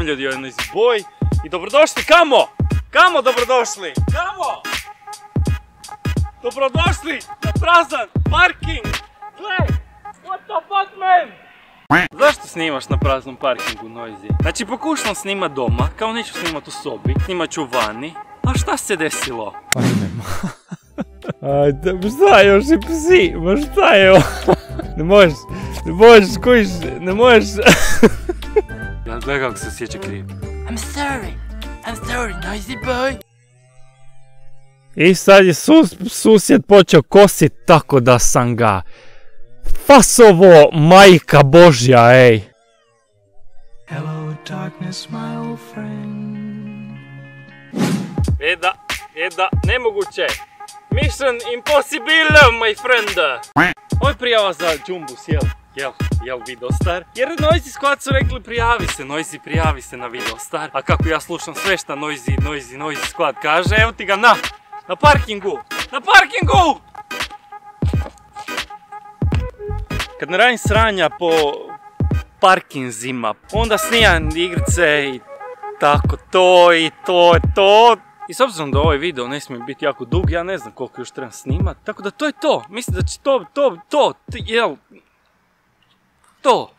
mi ljudi, ovo je Noisy Boy i dobrodošli kamo? Kamo dobrodošli? Kamo? Dobrodošli na prazan parking! Gle! What the fuck man? Zašto snimaš na praznom parkingu Noisy? Znači pokušam snimat doma, kao neću snimat u sobi, snimat ću vani. A šta se desilo? Ajme. Ajde, šta još i psi, ma šta je ovo? Ne možeš, kojiš, ne možeš. Ja gledaj kako se osjeća kriv. I'm sorry, Noisy Boy. I sad je susjed počeo kosit tako da sam ga fasovo, majka Božja, ej. Hello darkness my old friend. Eda, nemoguće. Mission impossible, my friend. Ovo je prijava za Jumbus, jel Videostar? Jer Noisy Squad su rekli Noisy prijavi se na Videostar. A kako ja slušam sve šta Noisy Squad kaže, evo ti ga na parkingu! Kad ne radim sranja po parkinzima, onda snijam igrice i tako to. I s obzirom da ovaj video ne smije biti jako dug, ja ne znam koliko još trebam snimat, tako da to je to. Mislim da će to.